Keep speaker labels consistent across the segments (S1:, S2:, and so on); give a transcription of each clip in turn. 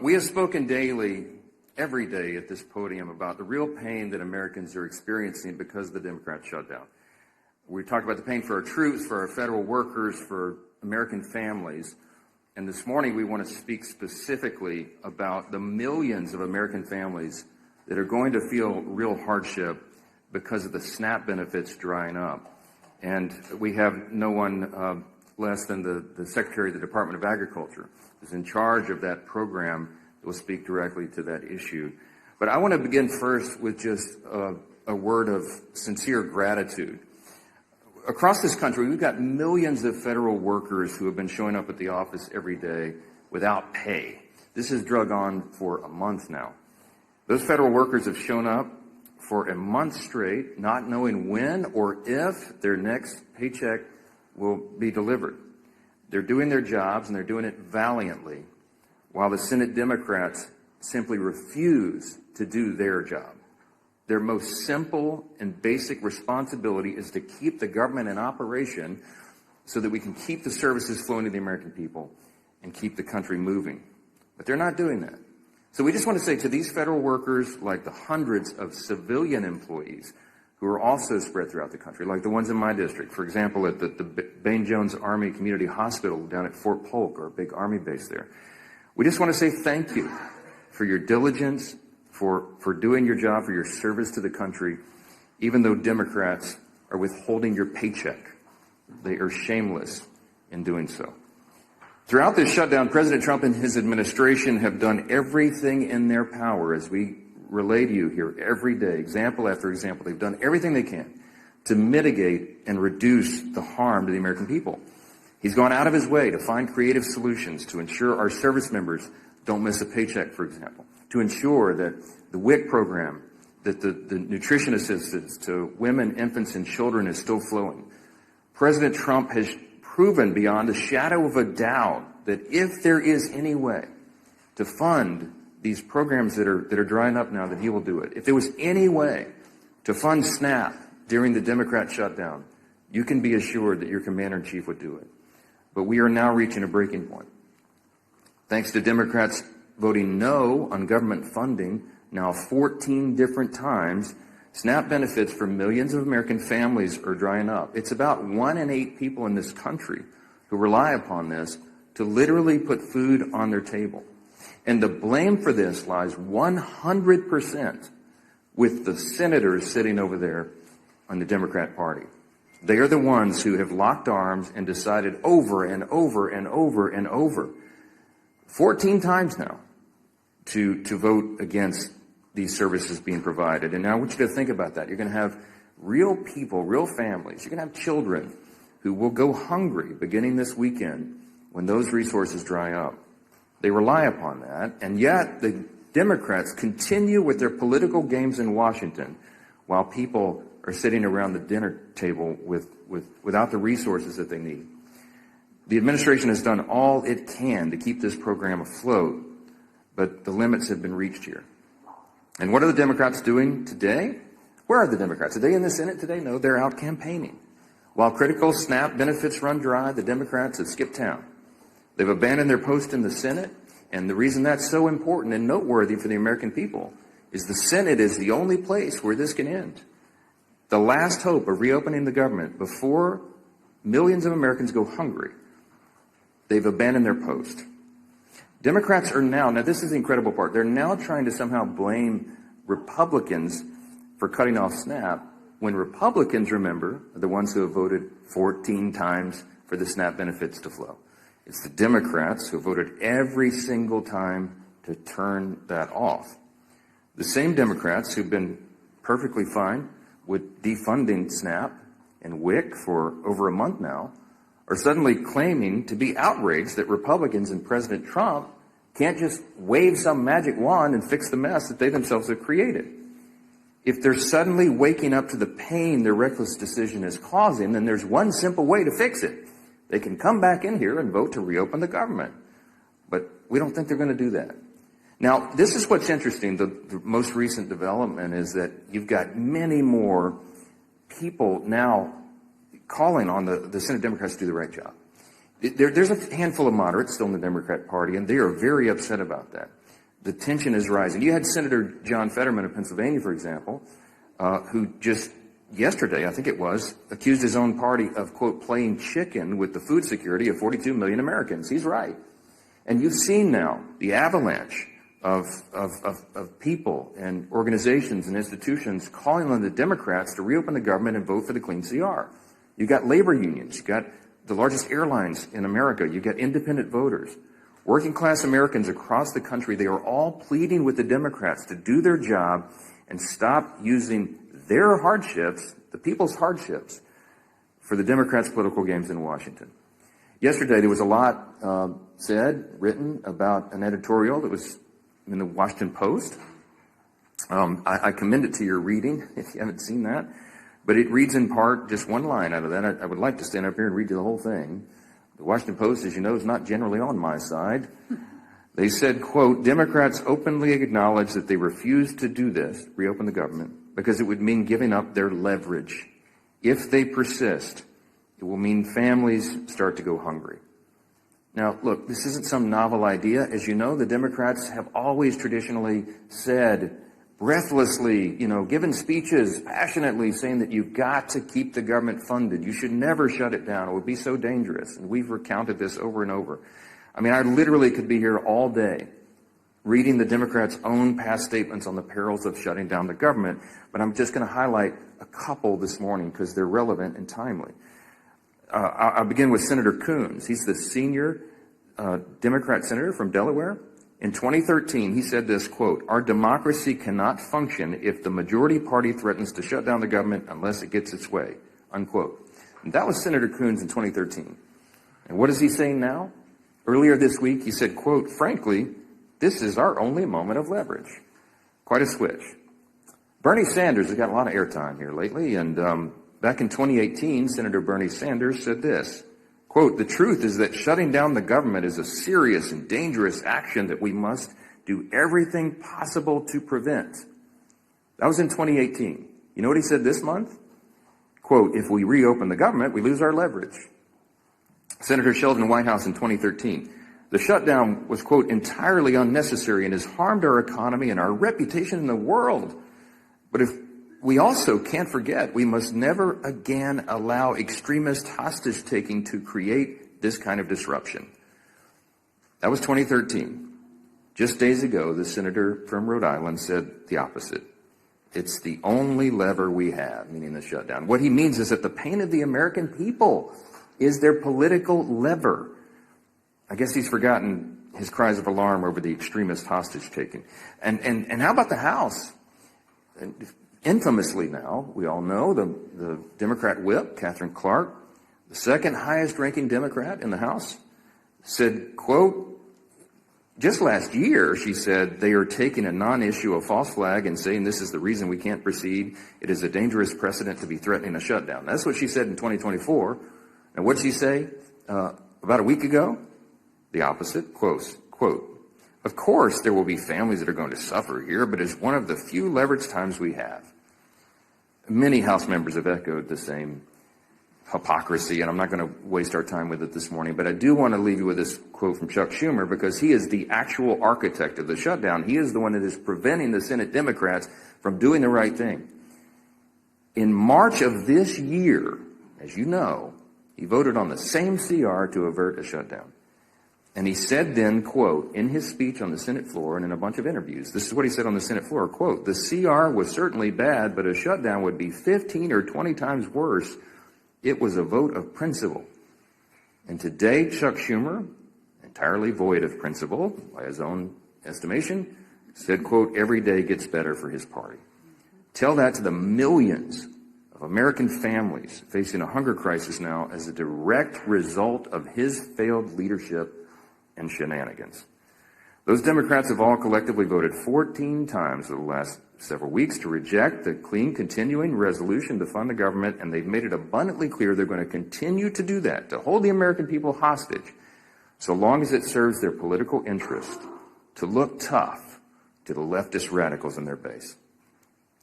S1: We have spoken daily, every day at this podium about the real pain that Americans are experiencing because of the Democrat shutdown. We talked about the pain for our troops, for our federal workers, for American families. And this morning we want to speak specifically about the millions of American families that are going to feel real hardship because of the SNAP benefits drying up. And we have no one less than the Secretary of the Department of Agriculture, who's in charge of that program, that will speak directly to that issue. But I want to begin first with just a word of sincere gratitude. Across this country, we've got millions of federal workers who have been showing up at the office every day without pay. This has drug on for a month now. Those federal workers have shown up for a month straight, not knowing when or if their next paycheck will be delivered. They're doing their jobs, and they're doing it valiantly, while the Senate Democrats simply refuse to do their job. Their most simple and basic responsibility is to keep the government in operation so that we can keep the services flowing to the American people and keep the country moving. But they're not doing that. So we just want to say to these federal workers, like the hundreds of civilian employees who are also spread throughout the country, like the ones in my district, for example, at the Bain Jones Army Community Hospital down at Fort Polk, or a big Army base there. We just want to say thank you for your diligence, for doing your job, for your service to the country, even though Democrats are withholding your paycheck. They are shameless in doing so. Throughout this shutdown, President Trump and his administration have done everything in their power, as we relay to you here every day, example after example. They've done everything they can to mitigate and reduce the harm to the American people. He's gone out of his way to find creative solutions to ensure our service members don't miss a paycheck, for example, to ensure that the WIC program, that the nutrition assistance to women, infants, and children is still flowing. President Trump has proven beyond a shadow of a doubt that if there is any way to fund these programs that are drying up now, that he will do it. If there was any way to fund SNAP during the Democrat shutdown, you can be assured that your commander-in-chief would do it. But we are now reaching a breaking point. Thanks to Democrats voting no on government funding now 14 different times, SNAP benefits for millions of American families are drying up. It's about 1 in 8 people in this country who rely upon this to literally put food on their table. And the blame for this lies 100% with the senators sitting over there on the Democrat Party. They are the ones who have locked arms and decided over and over and over and over, 14 times now, to vote against these services being provided. And now I want you to think about that. You're going to have real people, real families. You're going to have children who will go hungry beginning this weekend when those resources dry up. They rely upon that, and yet the Democrats continue with their political games in Washington while people are sitting around the dinner table without the resources that they need. The administration has done all it can to keep this program afloat, but the limits have been reached here. And what are the Democrats doing today? Where are the Democrats? Are they in the Senate today? No, they're out campaigning. While critical SNAP benefits run dry, the Democrats have skipped town. They've abandoned their post in the Senate, and the reason that's so important and noteworthy for the American people is the Senate is the only place where this can end. The last hope of reopening the government before millions of Americans go hungry. They've abandoned their post. Democrats are now this is the incredible part, they're now trying to somehow blame Republicans for cutting off SNAP, when Republicans, remember, are the ones who have voted 14 times for the SNAP benefits to flow. It's the Democrats who voted every single time to turn that off. The same Democrats who've been perfectly fine with defunding SNAP and WIC for over a month now are suddenly claiming to be outraged that Republicans and President Trump can't just wave some magic wand and fix the mess that they themselves have created. If they're suddenly waking up to the pain their reckless decision is causing, then there's one simple way to fix it. They can come back in here and vote to reopen the government. But we don't think they're going to do that. Now, this is what's interesting. The most recent development is that you've got many more people now calling on the Senate Democrats to do the right job. There's a handful of moderates still in the Democrat Party, and they are very upset about that. the tension is rising. You had Senator John Fetterman of Pennsylvania, for example, who just yesterday, I think it was, accused his own party of, quote, playing chicken with the food security of 42 million Americans. He's right. And you've seen now the avalanche of people and organizations and institutions calling on the Democrats to reopen the government and vote for the clean CR. You got labor unions. You got the largest airlines in America. You got independent voters. Working class Americans across the country, they are all pleading with the Democrats to do their job and stop using their hardships, the people's hardships, for the Democrats' political games in Washington. Yesterday, there was a lot said, written about an editorial that was in the Washington Post. I commend it to your reading if you haven't seen that. But it reads in part just one line out of that. I would like to stand up here and read you the whole thing. The Washington Post, as you know, is not generally on my side. They said, quote, Democrats openly acknowledge that they refuse to do this, reopen the government, because it would mean giving up their leverage. If they persist, it will mean families start to go hungry. Now, look, this isn't some novel idea. As you know, the Democrats have always traditionally said, breathlessly, given speeches passionately saying that you've got to keep the government funded. You should never shut it down. It would be so dangerous. And we've recounted this over and over. I mean, I literally could be here all day reading the Democrats' own past statements on the perils of shutting down the government, but I'm just going to highlight a couple this morning because they're relevant and timely. I'll begin with Senator Coons. He's the senior Democrat senator from Delaware. In 2013, he said this, quote, our democracy cannot function if the majority party threatens to shut down the government unless it gets its way, unquote. And that was Senator Coons in 2013. And what is he saying now? Earlier this week, he said, quote, frankly, this is our only moment of leverage. Quite a switch. Bernie Sanders has got a lot of airtime here lately, and back in 2018, Senator Bernie Sanders said this, quote, the truth is that shutting down the government is a serious and dangerous action that we must do everything possible to prevent. That was in 2018. You know what he said this month? Quote, if we reopen the government, we lose our leverage. Senator Sheldon Whitehouse in 2013. The shutdown was, quote, entirely unnecessary and has harmed our economy and our reputation in the world. But if we also can't forget, we must never again allow extremist hostage-taking to create this kind of disruption. That was 2013. Just days ago, the senator from Rhode Island said the opposite. It's the only lever we have, meaning the shutdown. What he means is that the pain of the American people is their political lever. I guess he's forgotten his cries of alarm over the extremist hostage-taking. And how about the House? Infamously now, we all know, the Democrat whip, Catherine Clark, the second highest ranking Democrat in the House, said, quote, just last year, she said, they are taking a non-issue, a false flag, and saying this is the reason we can't proceed. It is a dangerous precedent to be threatening a shutdown. That's what she said in 2024. And what did she say about a week ago? The opposite, quote, of course there will be families that are going to suffer here, but it's one of the few leverage times we have. Many House members have echoed the same hypocrisy, and I'm not going to waste our time with it this morning, but I do want to leave you with this quote from Chuck Schumer because he is the actual architect of the shutdown. He is the one that is preventing the Senate Democrats from doing the right thing. In March of this year, as you know, he voted on the same CR to avert a shutdown. And he said then, quote, in his speech on the Senate floor and in a bunch of interviews, this is what he said on the Senate floor, quote, the CR was certainly bad, but a shutdown would be 15 or 20 times worse. It was a vote of principle. And today, Chuck Schumer, entirely void of principle, by his own estimation, said, quote, every day gets better for his party. Tell that to the millions of American families facing a hunger crisis now as a direct result of his failed leadership and shenanigans. Those Democrats have all collectively voted 14 times over the last several weeks to reject the clean continuing resolution to fund the government, and they've made it abundantly clear they're going to continue to do that, to hold the American people hostage, so long as it serves their political interest, to look tough to the leftist radicals in their base.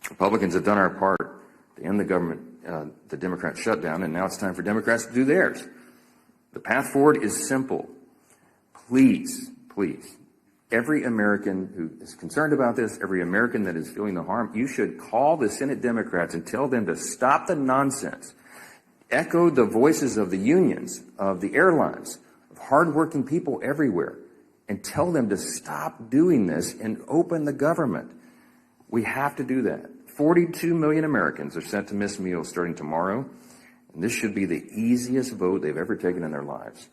S1: Republicans have done our part to end the government, the Democrat shutdown, and now it's time for Democrats to do theirs. The path forward is simple. Please, Every American who is concerned about this, every American that is feeling the harm, you should call the Senate Democrats and tell them to stop the nonsense. Echo the voices of the unions, of the airlines, of hardworking people everywhere, and tell them to stop doing this and open the government. We have to do that. 42 million Americans are set to miss meals starting tomorrow, and this should be the easiest vote they've ever taken in their lives.